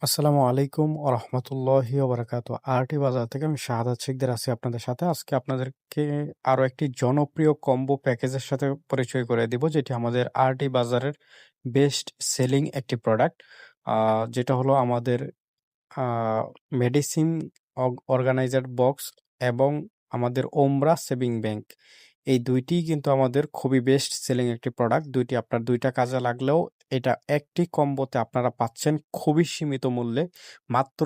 আসসালামু আলাইকুম ওরহমতুল্লাহি ওবারাকাতু। আরটি বাজার থেকে আমি শাহাদাত শিকদার আছি আপনাদের সাথে। আজকে আপনাদেরকে আরো একটি জনপ্রিয় কম্বো প্যাকেজের সাথে পরিচয় করে দিব, যেটি আমাদের আরটি বাজারের বেস্ট সেলিং একটি প্রোডাক্ট। যেটা হলো আমাদের আ মেডিসিন অর্গানাইজার বক্স এবং আমাদের ওমরা সেভিং ব্যাংক। এই ২ টিই কিন্তু আমাদের খুবই বেস্ট সেলিং একটি প্রোডাক্ট। ২ টি আপনার ২ টা কাজে লাগলেও এটা একটি কম্বোতে আপনারা পাচ্ছেন খুবই সীমিত মূল্যে। মাত্র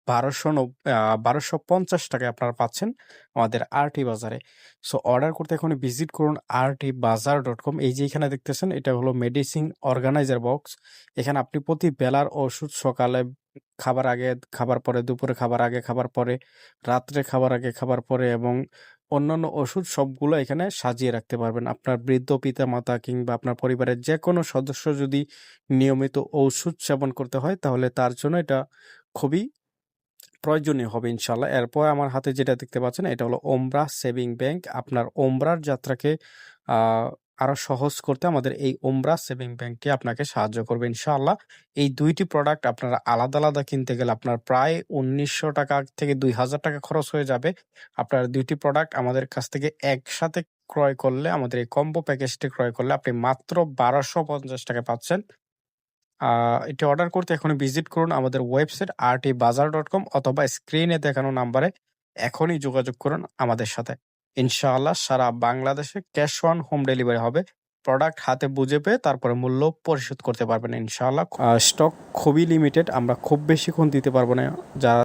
১২৫০ টাকায় আপনারা পাচ্ছেন আমাদের আরটি বাজারে। সো অর্ডার করতে এখনই ভিজিট করুন rtbazaar.com। এই যে এখানে দেখতেছেন, এটা হলো মেডিসিন অর্গানাইজার বক্স। এখানে আপনি প্রতি বেলার ওষুধ সকালে খাবার আগে, খাবার পরে, দুপুরে খাবার আগে, খাবার পরে, রাত্রে খাবার আগে, খাবার পরে এবং অন্যান্য ওষুধ সবগুলো এখানে সাজিয়ে রাখতে পারবেন। আপনার বৃদ্ধ পিতামাতা কিংবা আপনার পরিবারের যেকোনো সদস্য যদি নিয়মিত ঔষুধ সেবন করতে হয়, তাহলে তার জন্য এটা খুবই প্রয়োজনীয় হবে ইনশাআল্লাহ। এরপর আমার হাতে যেটা দেখতে পাচ্ছেন, এটা হলো ওমরা সেভিং ব্যাংক। আপনার ওমরার যাত্রাকে আ আরো সহজ করতে আমাদের এই ওমরা সেভিং ব্যাংকটি আপনাকে সাহায্য করবে ইনশাআল্লাহ। এই ২ টি প্রোডাক্ট আপনারা আলাদা, আলাদা কিনতে গেলে আপনার প্রায় ৳১৯০০ থেকে ৳২,০০০ খরচ হয়ে যাবে। আপনার ২ টি প্রোডাক্ট আমাদের কাছ থেকে একসাথে ক্রয় করলে, আমাদের এই কম্বো প্যাকেজটি ক্রয় করলে আপনি মাত্র ৳১২৫০ পাচ্ছেন। আ এটি অর্ডার করতে এখনই ভিজিট করুন আমাদের ওয়েবসাইট rtbazaar.com অথবা স্ক্রিনে দেখানো নাম্বারে এখনই যোগাযোগ করুন আমাদের সাথে। ইনশাআল্লাহ সারা বাংলাদেশে ক্যাশ অন হোম ডেলিভারি হবে। প্রোডাক্ট হাতে বুঝে পেয়ে তারপরে মূল্য পরিশোধ করতে পারবেন ইনশাআল্লাহ। স্টক খুবই লিমিটেড, আমরা খুব বেশিক্ষণ দিতে পারব না। যারা